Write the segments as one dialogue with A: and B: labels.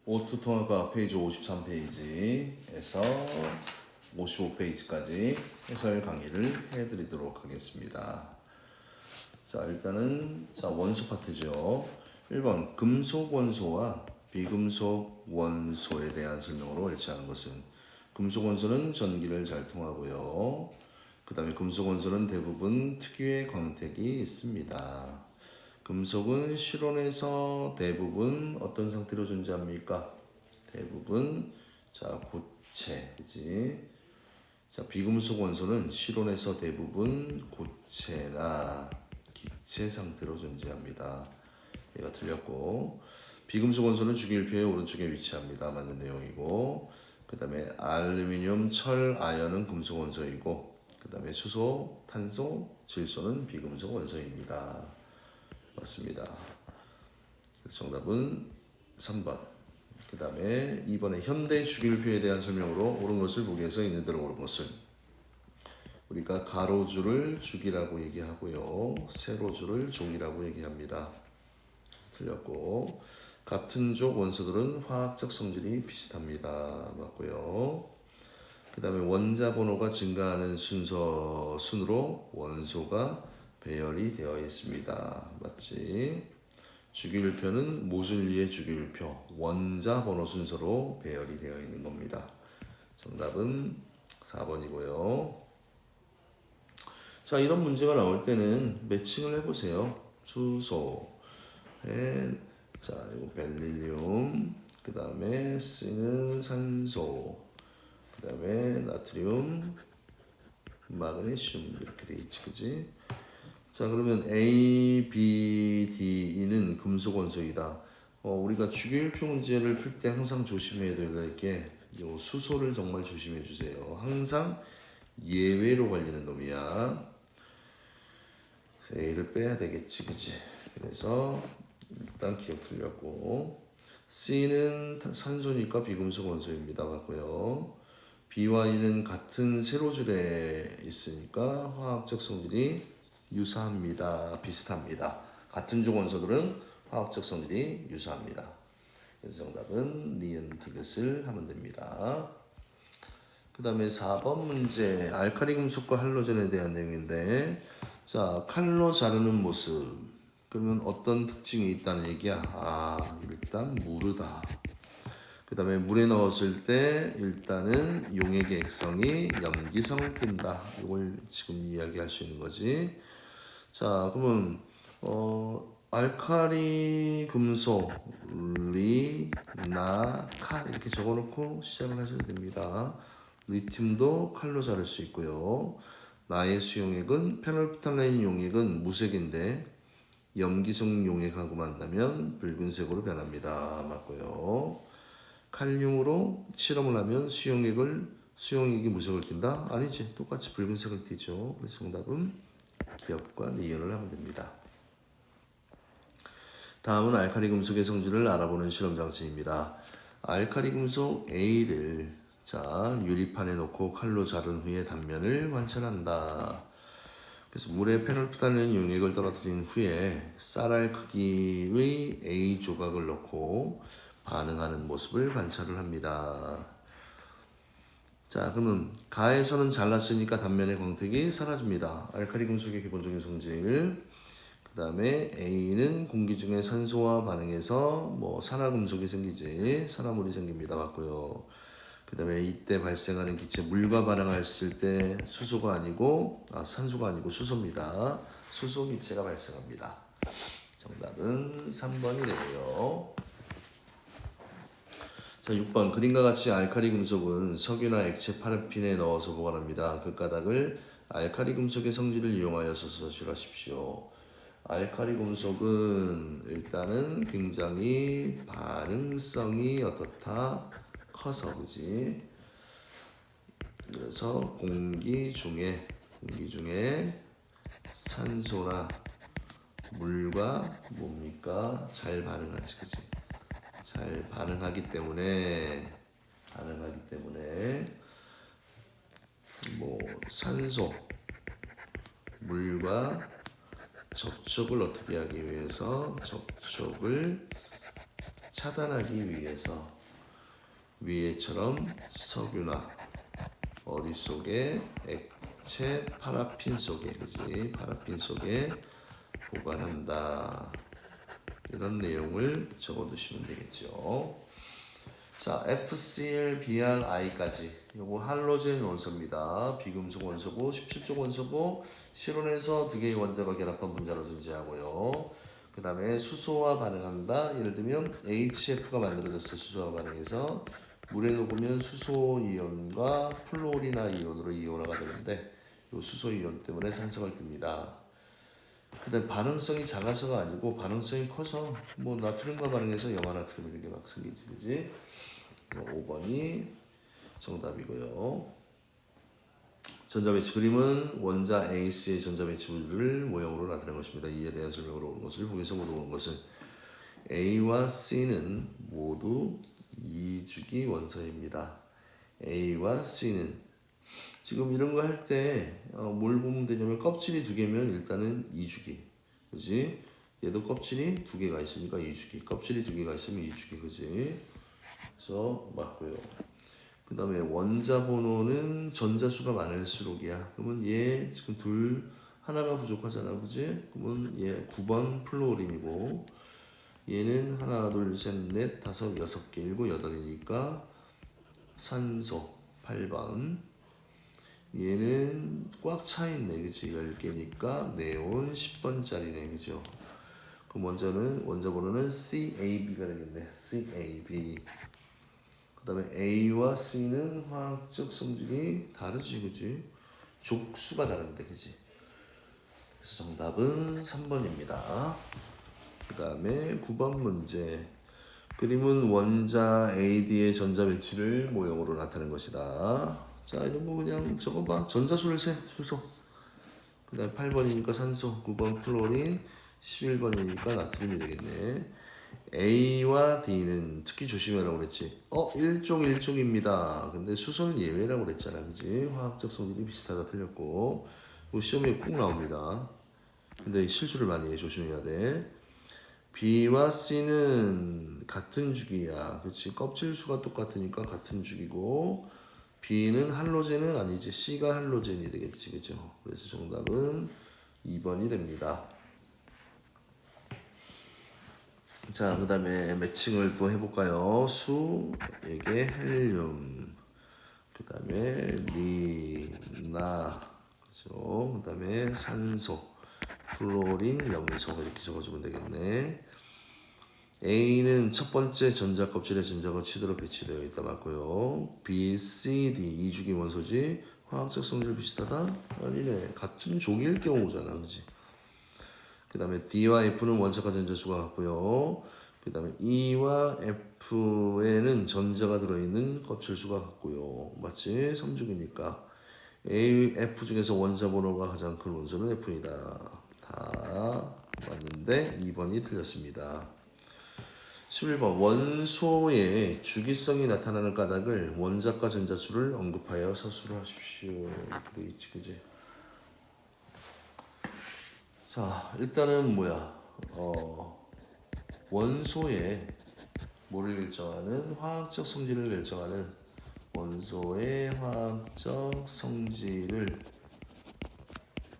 A: 오투 통합과 페이지 53페이지에서 55페이지까지 해설 강의를 해드리도록 하겠습니다. 자, 일단은 원소 파트죠. 1번 금속 원소와 비금속 원소에 대한 설명으로 일치하는 것은 금속 원소는 전기를 잘 통하고요. 그 다음에 금속 원소는 대부분 특유의 광택이 있습니다. 금속은 실온에서 대부분 어떤 상태로 존재합니까? 대부분 고체, 그지? 자, 비금속 원소는 실온에서 대부분 고체나 기체 상태로 존재합니다. 얘가 틀렸고, 비금속 원소는 주기율표의 오른쪽에 위치합니다. 맞는 내용이고, 그 다음에 알루미늄, 철, 아연은 금속 원소이고, 그 다음에 수소, 탄소, 질소는 비금속 원소입니다. 맞습니다. 정답은 3번. 그 다음에 2번에 현대 주기율표에 대한 설명으로 옳은 것을 보기에서 있는 대로 옳은 것은 우리가 가로줄을 주기라고 얘기하고요. 세로줄을 종이라고 얘기합니다. 틀렸고, 같은 족 원소들은 화학적 성질이 비슷합니다. 맞고요. 그 다음에 원자 번호가 증가하는 순으로 원소가 배열이 되어 있습니다. 맞지? 주기율표는 모듈리의 주기율표, 원자 번호 순서로 배열이 되어 있는 겁니다. 정답은 4번이고요. 자, 이런 문제가 나올 때는 매칭을 해보세요. 수소에, 자, 이거 벨리륨, 그 다음에 C는 산소, 그 다음에 나트륨, 마그네슘 이렇게 돼 있지, 그지? 자, 그러면 A, B, D, E는 금속 원소이다. 우리가 주기율표 문제를 풀 때 항상 조심해야 될 게 요 수소를 정말 조심해 주세요. 항상 예외로 걸리는 놈이야. A를 빼야 되겠지, 그지? 그래서 일단 기억 틀렸고, C는 산소니까 비금속 원소입니다. 맞고요. B와 E는 같은 세로줄에 있으니까 화학적 성질이 유사합니다. 비슷합니다. 같은 족 원소들은 화학적 성질이 유사합니다. 그래서 정답은 니은 디귿을 하면 됩니다. 그 다음에 4번 문제, 알카리 금속과 할로젠에 대한 내용인데, 자, 칼로 자르는 모습. 그러면 어떤 특징이 있다는 얘기야? 일단 무르다. 그 다음에 물에 넣었을 때 일단은 용액의 액성이 염기성을 띈다. 이걸 지금 이야기할 수 있는 거지. 자, 그러면 알카리 금속 리나카 이렇게 적어놓고 시작을 하셔도 됩니다. 리튬도 칼로 자를 수 있고요. 나의 수용액은 페놀프탈레인 용액은 무색인데 염기성 용액하고 만나면 붉은색으로 변합니다. 맞고요. 칼륨으로 실험을 하면 수용액이 무색을 띈다? 아니지, 똑같이 붉은색을 띠죠. 그래서 정답은 기억과 니은을 하면 됩니다. 다음은 알카리 금속의 성질을 알아보는 실험 장치입니다. 알카리 금속 A를 유리판에 놓고 칼로 자른 후에 단면을 관찰한다. 그래서 물에 페놀프탈렌 용액을 떨어뜨린 후에 쌀알 크기의 A 조각을 넣고 반응하는 모습을 관찰을 합니다. 자, 그러면 가에서는 잘랐으니까 단면의 광택이 사라집니다. 알카리 금속의 기본적인 성질. 그 다음에 A는 공기 중에 산소와 반응해서 산화금속이 생기지, 산화물이 생깁니다. 맞고요. 그 다음에 이때 발생하는 기체, 물과 반응했을 때 산소가 아니고 수소입니다. 수소 기체가 발생합니다. 정답은 3번이 되고요. 자, 6번 그림과 같이 알카리 금속은 석유나 액체 파라핀에 넣어서 보관합니다. 그 가닥을 알카리 금속의 성질을 이용하여 서술하십시오. 알카리 금속은 일단은 굉장히 반응성이 어떻다? 커서, 그지? 그래서 공기 중에 산소나 물과 잘 반응하지, 그지? 잘 반응하기 때문에 산소, 물과 접촉을 어떻게 하기 위해서 접촉을 차단하기 위해서 위에처럼 석유나 어디 속에 액체 파라핀 속에 그지 파라핀 속에 보관한다. 이런 내용을 적어두시면 되겠죠. 자, FCl, BrI까지 요거 할로젠 원소입니다. 비금속 원소고 17족 원소고 실온에서 두 개의 원자가 결합한 분자로 존재하고요. 그 다음에 수소와 반응한다. 예를 들면 HF가 만들어졌어. 수소와 반응해서 물에 녹으면 수소 이온과 플로리나 이온으로 이온화가 되는데 이 수소 이온 때문에 산성을 띱니다. 근데 반응성이 작아서가 아니고 반응성이 커서 뭐 나트륨과 반응해서 염화나트륨 이렇게 막 생기지, 그지? 5번이 정답이고요. 전자배치 그림은 원자 AC의 전자배치 물을 모형으로 나타낸 것입니다. 이에 대한 설명으로 오는 것을 보기에서 모두 오는 것은 A와 C는 모두 이주기 원소입니다. A와 C는 지금 이런 거 할 때 뭘 보면 되냐면 껍질이 두 개면 일단은 이주기, 그지? 얘도 껍질이 두 개가 있으니까 이주기, 껍질이 두 개가 있으면 이주기, 그지? 그래서 맞고요. 그 다음에 원자 번호는 전자수가 많을수록이야. 그러면 얘 지금 둘 하나가 부족하잖아, 그지? 그러면 얘 9번 플로린이고 얘는 하나, 둘, 셋, 넷, 다섯, 여섯 개, 일곱, 여덟이니까 산소 8번. 얘는 꽉 차있네, 그치? 10개니까 네온 10번짜리네, 그죠? 그럼 원자 번호는 CAB가 되겠네. CAB. 그 다음에 A와 C는 화학적 성질이 다르지, 그지? 족수가 다른데, 그지? 그래서 정답은 3번입니다. 그 다음에 9번 문제. 그림은 원자 AD의 전자 배치를 모형으로 나타낸 것이다. 자, 이런 거 그냥 적어봐. 전자수를 세, 수소. 그 다음에 8번이니까 산소, 9번 플로린, 11번이니까 나트륨이 되겠네. A와 D는 특히 조심하라고 그랬지. 일종입니다. 근데 수소는 예외라고 그랬잖아, 그지? 화학적 성질이 비슷하다 틀렸고. 이거 시험에 꼭 나옵니다. 근데 실수를 많이 해, 조심해야 돼. B와 C는 같은 주기야. 그치? 껍질 수가 똑같으니까 같은 주기고, B는 할로젠은 아니지. C가 할로젠이 되겠지. 그죠? 그래서 정답은 2번이 됩니다. 자, 그 다음에 매칭을 또 해볼까요? 수에게 헬륨, 그 다음에 리나, 그죠? 그 다음에 산소, 플로린, 염소 이렇게 적어주면 되겠네. A는 첫 번째 전자 껍질에 전자가 취대로 배치되어 있다 맞고요. B, C, D 이주기 원소지. 화학적 성질 비슷하다? 아니네. 같은 종일 경우잖아, 그지? 그 다음에 D와 F는 원자과 전자수가 같고요. 그 다음에 E와 F에는 전자가 들어있는 껍질수가 같고요. 맞지? 3주기니까. A, F 중에서 원자 번호가 가장 큰 원소는 F이다. 다 맞는데 2번이 틀렸습니다. 11번 원소의 주기성이 나타나는 까닭을 원자과 전자수를 언급하여 서술을 하십시오. 그래 있지, 그지? 자, 일단은 뭐야? 원소의 뭐를 결정하는 화학적 성질을 결정하는 원소의 화학적 성질을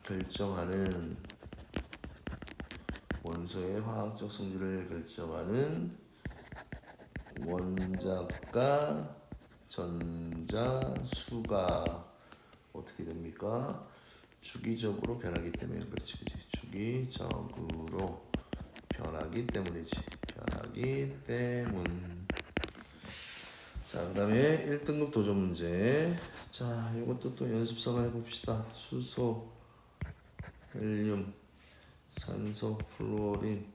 A: 결정하는 원소의 화학적 성질을 결정하는 원자과 전자수가 어떻게 됩니까? 주기적으로 변하기 때문에 그렇지, 그치? 주기적으로 변하기 때문이지. 변하기 때문. 자, 그 다음에 1등급 도전 문제. 자, 이것도 또 연습 삼아 해봅시다. 수소, 헬륨, 산소, 플로린,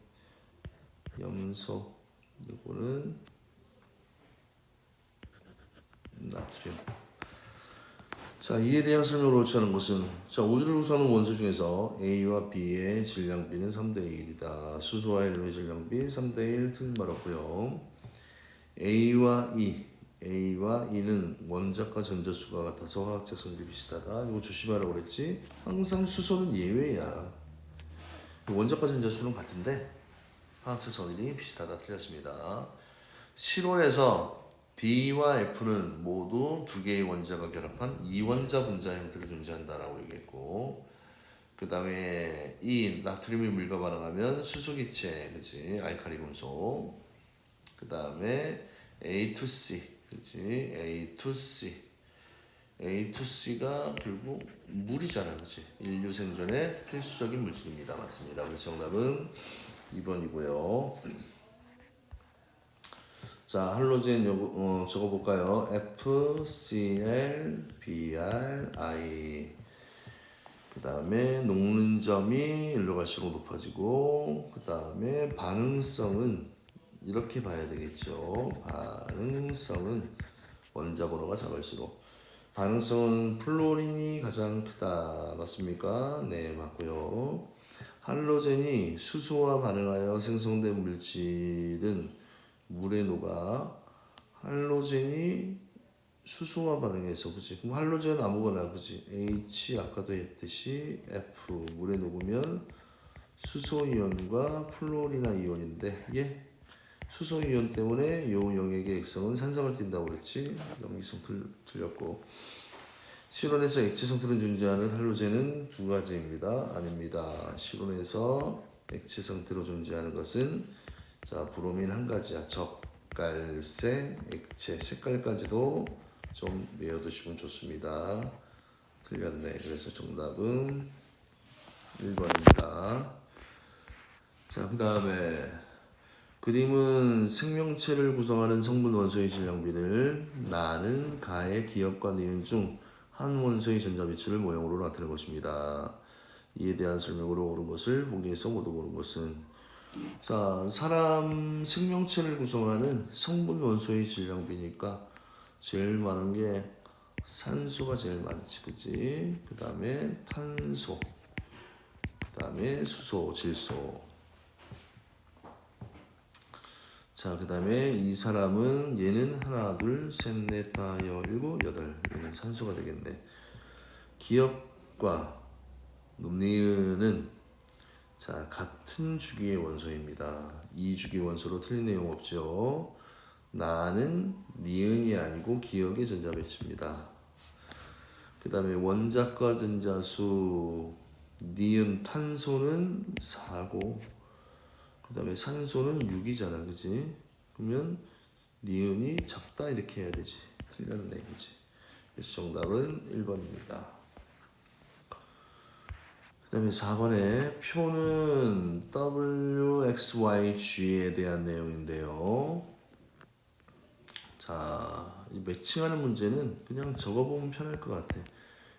A: 염소, 이거는 나트륨. 자, 이에 대한 설명을 옳지 않은 것은 자, 우주를 구성하는 원소 중에서 A와 B의 질량비는 3대 1이다. 수소와 헬륨의 질량비 3대 1 틀린 말 없고요. A와 E는 원자과 전자수가 같아서 화학적 성질이 비슷하다. 이거 조심하라고 그랬지. 항상 수소는 예외야. 원자과 전자수는 같은데 화학적 성질이 비슷하다 틀렸습니다. 실온에서 D와 F는 모두 두 개의 원자가 결합한 이원자 분자 형태로 존재한다라고 얘기했고, 그 다음에 이 나트륨이 물과 반응하면 수소기체, 그지? 알칼리 금속. 그 다음에 A2C, 그지? A2C가 결국 물이잖아, 그지? 인류 생존의 필수적인 물질입니다. 맞습니다. 그래서 정답은 2번이고요. 자, 할로젠 적어볼까요? FClBrI. 그 다음에 녹는 점이 일로 갈수록 높아지고, 그 다음에 반응성은 이렇게 봐야 되겠죠. 반응성은 원자 번호가 작을수록. 반응성은 플로린이 가장 크다. 맞습니까? 네, 맞고요. 할로젠이 수소와 반응하여 생성된 물질은 물에 녹아 할로젠이 수소와 반응해서, 그치? 그럼 할로젠은 아무거나, 그치? H 아까도 했듯이 F 물에 녹으면 수소 이온과 플로리나 이온인데, 예? 수소 이온 때문에 요 용액의 액성은 산성을 띈다고 그랬지? 염기성 틀렸고. 실온에서 액체 상태로 존재하는 할로젠은 두 가지입니다. 아닙니다. 실온에서 액체 상태로 존재하는 것은, 자, 브로민 한 가지야. 적갈색 액체. 색깔까지도 좀 외워두시면 좋습니다. 틀렸네. 그래서 정답은 1번입니다. 자, 그 다음에 그림은 생명체를 구성하는 성분 원소의 질량비를 나는, 가의, 기역과 니은 중 한 원소의 전자비치를 모형으로 나타낸 것입니다. 이에 대한 설명으로 옳은 것을 보기에서 모두 옳은 것은, 자, 사람 생명체를 구성하는 성분 원소의 질량비니까 제일 많은 게 산소가 제일 많지, 그치? 그 다음에 탄소, 그 다음에 수소, 질소. 자, 그 다음에 이 사람은, 얘는 하나, 둘, 셋, 넷, 다, 일곱, 여덟. 얘는 산소가 되겠네. 기역과 니은은, 자, 같은 주기의 원소입니다. 이 주기 원소로 틀린 내용 없죠. 나는 니은이 아니고 기역의 전자 배치입니다. 그 다음에 원자과 전자수, 니은 탄소는 4고, 그 다음에 산소는 6이잖아, 그지? 그러면 니은이 작다 이렇게 해야 되지. 틀렸네, 그지? 그래서 정답은 1번입니다. 그 다음에 4번에 표는 WXYG에 대한 내용인데요. 자, 이 매칭하는 문제는 그냥 적어보면 편할 것 같아.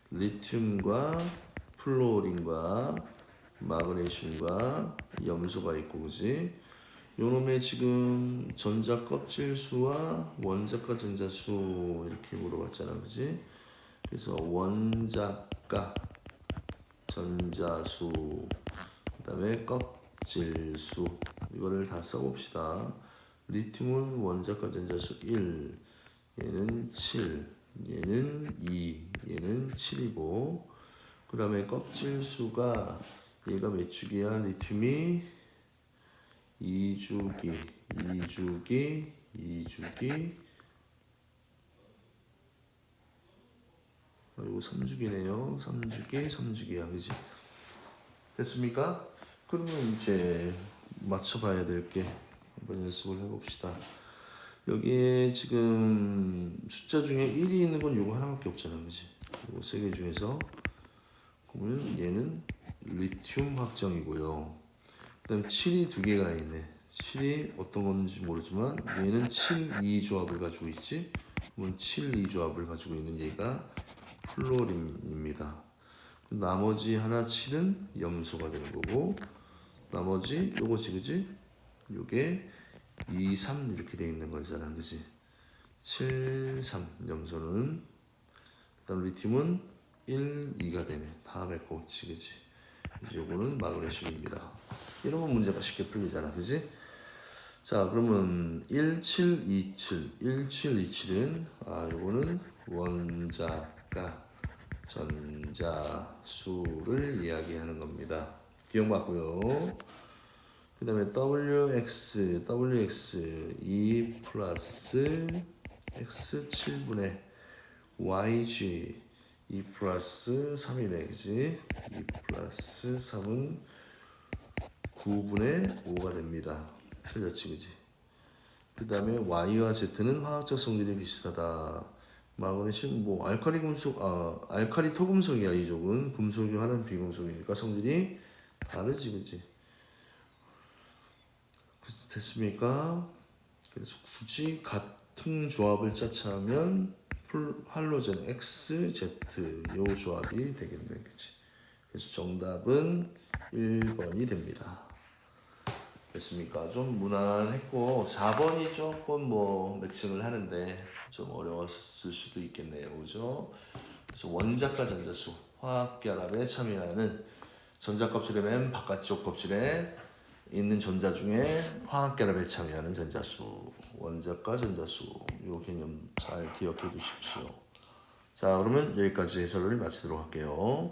A: 리튬과 플로린과 마그네슘과 염소가 있고, 그지? 요놈의 지금 전자 껍질수와 원자과 전자수 이렇게 물어봤잖아, 그지? 그래서 원자과 전자수, 그 다음에 껍질수, 이거를 다 써봅시다. 리튬은 원자과 전자수 1, 얘는 7, 얘는 2, 얘는 7이고, 그 다음에 껍질수가, 얘가 몇 주기야? 리튬이 2주기, 이거 3주기네요. 3주기야, 그지? 됐습니까? 그러면 이제 맞춰봐야 될 게 한번 연습을 해봅시다. 여기에 지금 숫자 중에 1이 있는 건 요거 하나밖에 없잖아, 그지? 요거 세 개 중에서. 그러면 얘는 리튬 확정이고요. 그 다음 7이 두 개가 있네. 7이 어떤 건지 모르지만 얘는 7, 2 조합을 가지고 있지. 그러면 7, 2 조합을 가지고 있는 얘가 플로린입니다. 나머지 하나 7은 염소가 되는 거고, 나머지 요거지, 그지? 요게 2, 3 이렇게 돼 있는 거잖아, 그지? 7, 3 염소는, 그다음 리튬은 1, 2가 되네. 다 맺고치, 그지? 요거는 마그네슘입니다. 이러면 문제가 쉽게 풀리잖아, 그지? 자, 그러면 1727, 1727은, 요거는 원자과 전자수를 이야기하는 겁니다. 기억맞고요. 그 그 다음에 WX 2 플러스 X 7분의 YG 2 플러스 3이네, 그지? 2 플러스 3은 9분의 5가 됩니다. 틀렸지, 그지? 그 다음에 Y와 Z는 화학적 성질이 비슷하다. 마그네슘, 뭐, 알카리 금속, 알카리 토금속이야, 이쪽은. 금속이 하는 비금속이니까 성질이 다르지, 그지? 됐습니까? 그래서 굳이 같은 조합을 짜차하면 할로젠 X, Z 요 조합이 되겠네, 그치? 그래서 정답은 1번이 됩니다. 됐습니까? 좀 무난했고 4번이 조금 뭐 매칭을 하는데 좀 어려웠을 수도 있겠네요, 그죠? 그래서 원자과 전자수 화학 결합에 참여하는 전자 껍질의 맨 바깥쪽 껍질에 있는 전자 중에 화학 결합에 참여하는 전자수, 원자과 전자수 이 개념 잘 기억해 두십시오. 자, 그러면 여기까지 해설을 마치도록 할게요.